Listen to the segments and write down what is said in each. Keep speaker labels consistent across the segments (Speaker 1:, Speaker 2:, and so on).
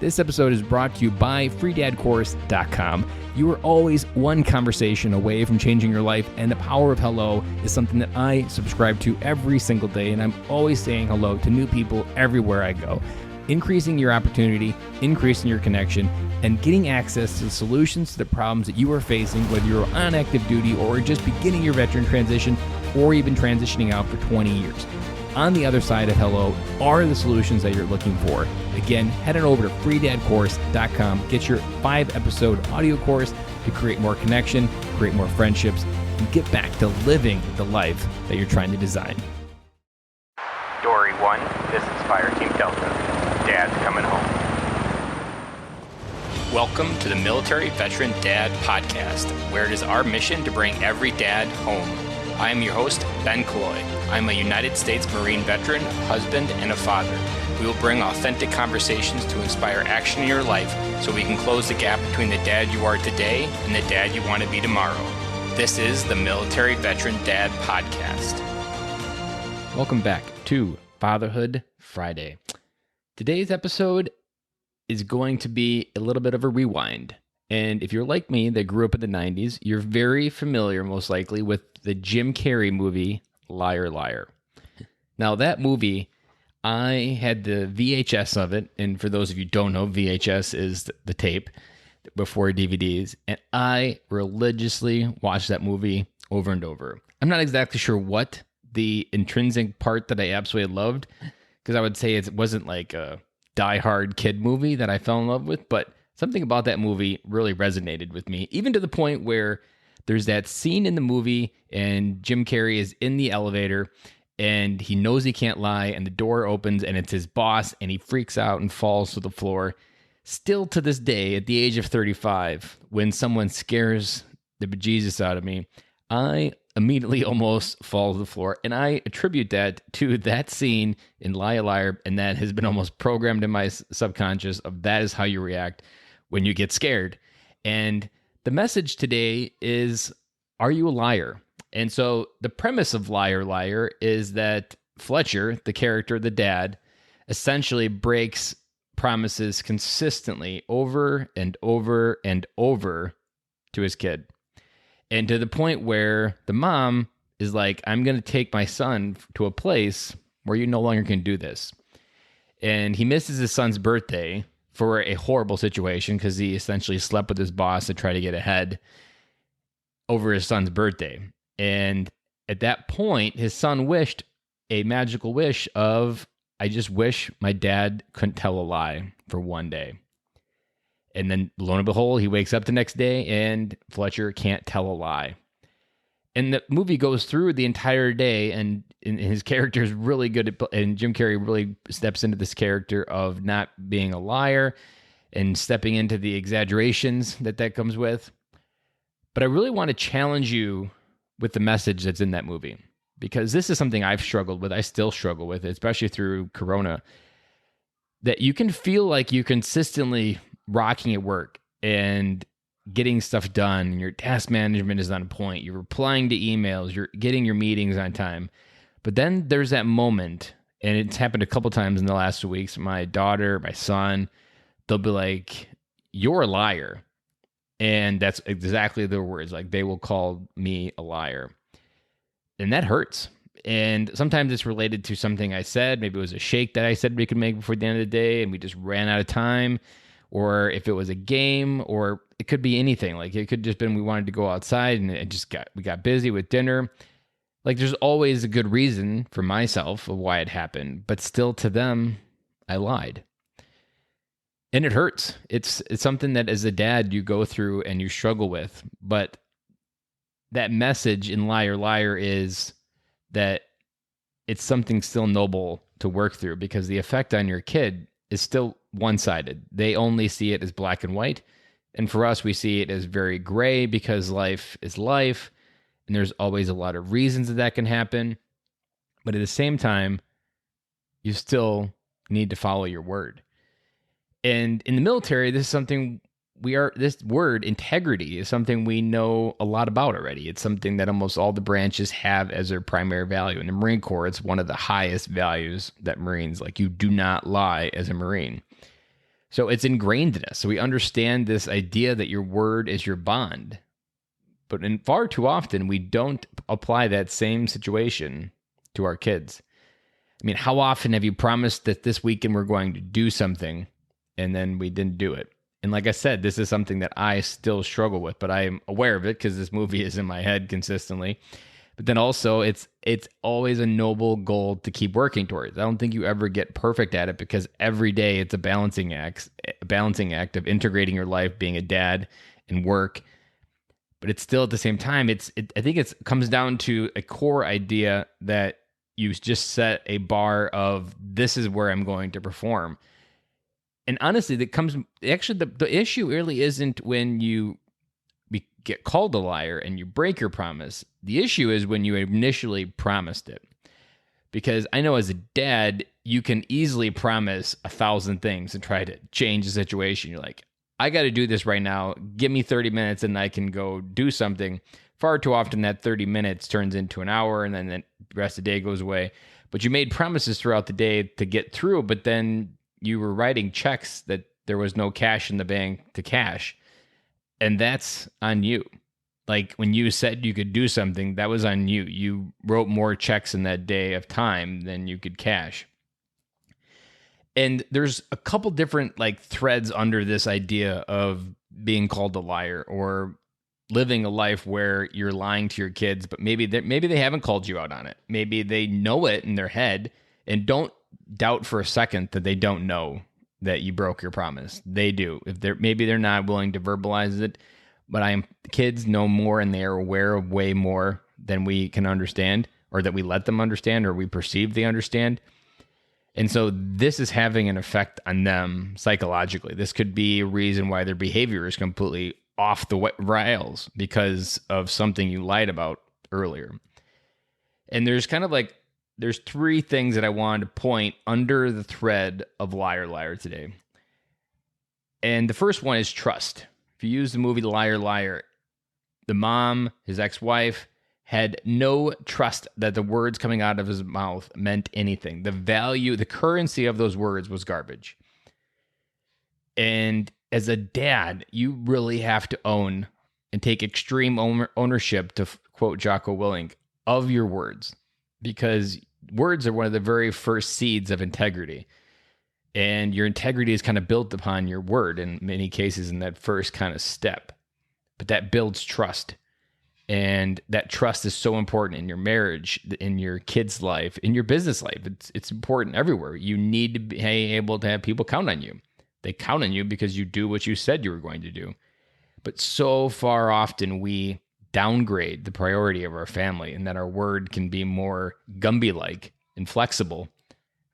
Speaker 1: This episode is brought to you by freedadcourse.com. You are always one conversation away from changing your life, and the power of hello is something that I subscribe to every single day, and I'm always saying hello to new people everywhere I go. Increasing your opportunity, increasing your connection, and getting access to the solutions to the problems that you are facing, whether you're on active duty or just beginning your veteran transition or even transitioning out for 20 years. On the other side of hello are the solutions that you're looking for. Again, head on over to freedadcourse.com. Get your 5-episode audio course to create more connection, create more friendships, and get back to living the life that you're trying to design.
Speaker 2: Dory 1, this is Fire Team Delta. Dad's coming home.
Speaker 3: Welcome to the Military Veteran Dad Podcast, where it is our mission to bring every dad home. I am your host, Ben Killoy. I'm a United States Marine veteran, husband, and a father. We will bring authentic conversations to inspire action in your life so we can close the gap between the dad you are today and the dad you want to be tomorrow. This is the Military Veteran Dad Podcast.
Speaker 1: Welcome back to Fatherhood Friday. Today's episode is going to be a little bit of a rewind. And if you're like me that grew up in the 90s, you're very familiar, most likely, with the Jim Carrey movie, Liar, Liar. Now, that movie, I had the VHS of it. And for those of you who don't know, VHS is the tape before DVDs. And I religiously watched that movie over and over. I'm not exactly sure what the intrinsic part that I absolutely loved, because I would say it wasn't like a die-hard kid movie that I fell in love with, but something about that movie really resonated with me, even to the point where there's that scene in the movie and Jim Carrey is in the elevator and he knows he can't lie and the door opens and it's his boss and he freaks out and falls to the floor. Still to this day, at the age of 35, when someone scares the bejesus out of me, I immediately almost fall to the floor. And I attribute that to that scene in Liar Liar, and that has been almost programmed in my subconscious of that is how you react when you get scared. And the message today is, are you a liar? And so the premise of Liar Liar is that Fletcher, the character, the dad, essentially breaks promises consistently over and over and over to his kid. And to the point where the mom is like, I'm going to take my son to a place where you no longer can do this. And he misses his son's birthday for a horrible situation because he essentially slept with his boss to try to get ahead over his son's birthday. And at that point, his son wished a magical wish of, I just wish my dad couldn't tell a lie for one day. And then, lo and behold, he wakes up the next day and Fletcher can't tell a lie. And the movie goes through the entire day, and his character is really good at, and Jim Carrey really steps into this character of not being a liar and stepping into the exaggerations that comes with. But I really want to challenge you with the message that's in that movie, because this is something I've struggled with. I still struggle with it, especially through Corona, that you can feel like you're consistently rocking at work and getting stuff done, and your task management is on point, you're replying to emails, you're getting your meetings on time. But then there's that moment, and it's happened a couple times in the last 2 weeks. My daughter, my son, they'll be like, you're a liar. And that's exactly their words. Like, they will call me a liar. And that hurts. And sometimes it's related to something I said. Maybe it was a shake that I said we could make before the end of the day, and we just ran out of time. Or if it was a game, or it could be anything. Like, it could just been we wanted to go outside and we got busy with dinner. Like, there's always a good reason for myself of why it happened, but still to them, I lied. And it hurts. It's something that as a dad you go through and you struggle with. But that message in Liar Liar is that it's something still noble to work through, because the effect on your kid is still one-sided. They only see it as black and white. And for us, we see it as very gray, because life is life. And there's always a lot of reasons that can happen. But at the same time, you still need to follow your word. And in the military, this is something this word integrity is something we know a lot about already. It's something that almost all the branches have as their primary value. In the Marine Corps, it's one of the highest values that Marines, like, you do not lie as a Marine. So it's ingrained in us. So we understand this idea that your word is your bond. But far too often, we don't apply that same situation to our kids. I mean, how often have you promised that this weekend we're going to do something and then we didn't do it? And like I said, this is something that I still struggle with, but I am aware of it because this movie is in my head consistently. But then also, it's always a noble goal to keep working towards. I don't think you ever get perfect at it because every day it's a balancing act of integrating your life, being a dad, and work. But it's still at the same time, I think it comes down to a core idea that you just set a bar of this is where I'm going to perform. And honestly, the issue really isn't when you get called a liar and you break your promise. The issue is when you initially promised it. Because I know as a dad, you can easily promise 1,000 things and try to change the situation. You're like, I got to do this right now. Give me 30 minutes and I can go do something. Far too often that 30 minutes turns into an hour and then the rest of the day goes away. But you made promises throughout the day to get through, but then you were writing checks that there was no cash in the bank to cash. And that's on you. Like when you said you could do something, that was on you. You wrote more checks in that day of time than you could cash. And there's a couple different threads under this idea of being called a liar or living a life where you're lying to your kids, but maybe they haven't called you out on it. Maybe they know it in their head, and don't doubt for a second that they don't know that you broke your promise. They do. Maybe they're not willing to verbalize it, but kids know more and they are aware of way more than we can understand, or that we let them understand, or we perceive they understand. And so this is having an effect on them psychologically. This could be a reason why their behavior is completely off the rails because of something you lied about earlier. And there's there's three things that I wanted to point under the thread of Liar Liar today. And the first one is trust. If you use the movie Liar Liar, the mom, his ex-wife, had no trust that the words coming out of his mouth meant anything. The value, the currency of those words was garbage. And as a dad, you really have to own and take extreme ownership, to quote Jocko Willink, of your words. Because words are one of the very first seeds of integrity. And your integrity is kind of built upon your word in many cases in that first kind of step. But that builds trust. And that trust is so important in your marriage, in your kids' life, in your business life. It's important everywhere. You need to be able to have people count on you. They count on you because you do what you said you were going to do. But so far often we downgrade the priority of our family, and that our word can be more Gumby-like and flexible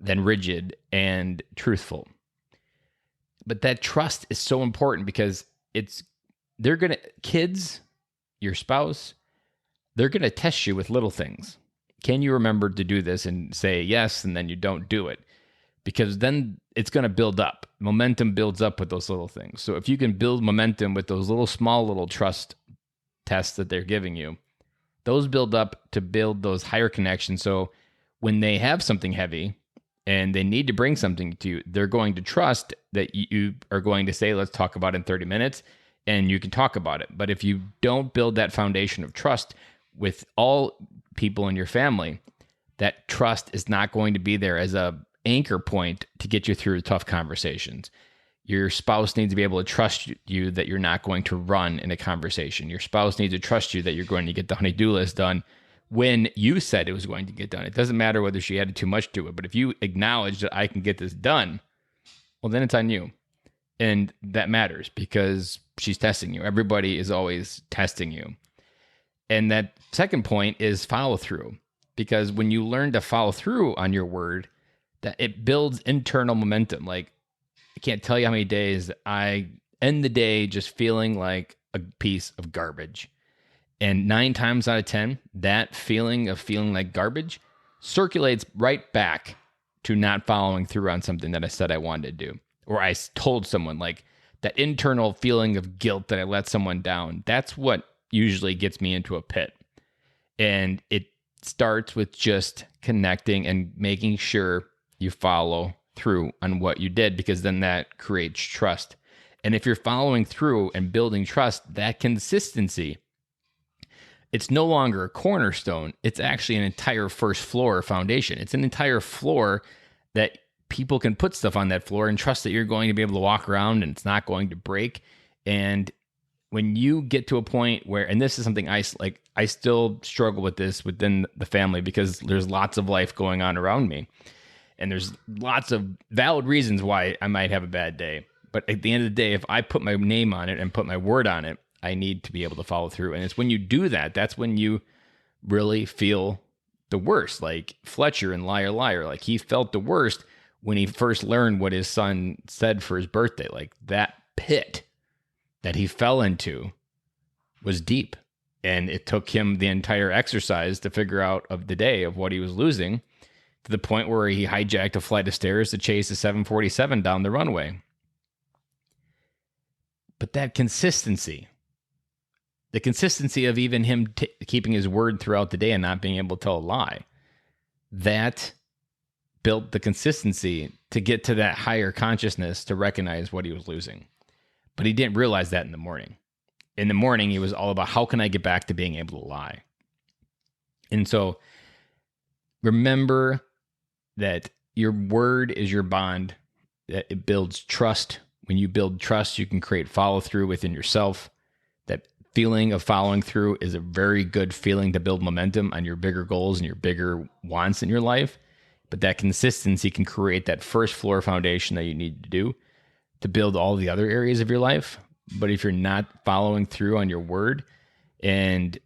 Speaker 1: than rigid and truthful. But that trust is so important because kids, your spouse, they're going to test you with little things. Can you remember to do this and say yes, and then you don't do it? Because then it's going to build up. Momentum builds up with those little things. So if you can build momentum with those little trust tests that they're giving you, those build up to build those higher connections. So when they have something heavy and they need to bring something to you, they're going to trust that you are going to say, let's talk about it in 30 minutes. And you can talk about it. But if you don't build that foundation of trust with all people in your family, that trust is not going to be there as a anchor point to get you through tough conversations. Your spouse needs to be able to trust you that you're not going to run in a conversation. Your spouse needs to trust you that you're going to get the honey-do list done when you said it was going to get done. It doesn't matter whether she added too much to it, but if you acknowledge that I can get this done, well, then it's on you. And that matters because she's testing you. Everybody is always testing you. And that second point is follow through. Because when you learn to follow through on your word, that it builds internal momentum. Like, I can't tell you how many days I end the day just feeling like a piece of garbage. And 9 times out of 10, that feeling like garbage circulates right back to not following through on something that I said I wanted to do. Or I told someone, like that internal feeling of guilt that I let someone down. That's what usually gets me into a pit. And it starts with just connecting and making sure you follow through on what you did, because then that creates trust. And if you're following through and building trust, that consistency, it's no longer a cornerstone. It's actually an entire first floor foundation. It's an entire floor that people can put stuff on that floor and trust that you're going to be able to walk around and it's not going to break. And when you get to a point where, and this is something I still struggle with this within the family, because there's lots of life going on around me. And there's lots of valid reasons why I might have a bad day. But at the end of the day, if I put my name on it and put my word on it, I need to be able to follow through. And it's when you do that, that's when you really feel the worst. Like Fletcher in Liar Liar, like he felt the worst when he first learned what his son said for his birthday. Like that pit that he fell into was deep. And it took him the entire exercise to figure out of the day of what he was losing, to the point where he hijacked a flight of stairs to chase a 747 down the runway. But that consistency, the consistency of even him keeping his word throughout the day and not being able to tell a lie, that built the consistency to get to that higher consciousness to recognize what he was losing. But he didn't realize that in the morning. In the morning, he was all about, how can I get back to being able to lie? And so remember that your word is your bond, that it builds trust. When you build trust, you can create follow through within yourself. That feeling of following through is a very good feeling to build momentum on your bigger goals and your bigger wants in your life. But that consistency can create that first floor foundation that you need to do to build all the other areas of your life. But if you're not following through on your word, and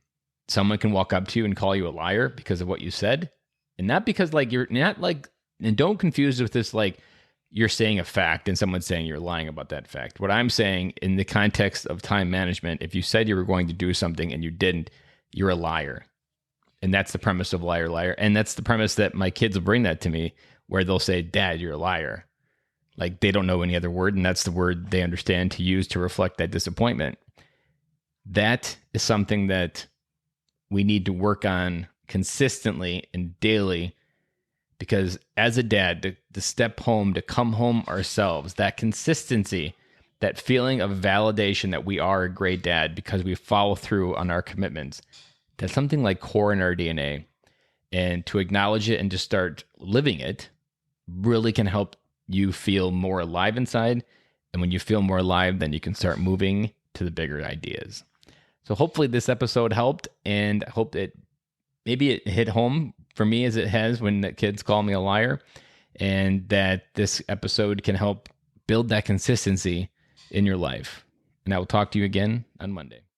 Speaker 1: someone can walk up to you and call you a liar because of what you said, and not because like you're not like, and don't confuse it with this like you're saying a fact and someone's saying you're lying about that fact. What I'm saying in the context of time management, if you said you were going to do something and you didn't, you're a liar. And that's the premise of Liar Liar. And that's the premise that my kids will bring that to me, where they'll say, Dad, you're a liar. Like they don't know any other word, and that's the word they understand to use to reflect that disappointment. That is something that we need to work on consistently and daily, because as a dad, to step home, to come home ourselves, that consistency, that feeling of validation that we are a great dad because we follow through on our commitments, that's something like core in our DNA. And to acknowledge it and to start living it really can help you feel more alive inside. And when you feel more alive, then you can start moving to the bigger ideas. So hopefully this episode helped, and I hope that maybe it hit home for me as it has when the kids call me a liar, and that this episode can help build that consistency in your life. And I will talk to you again on Monday.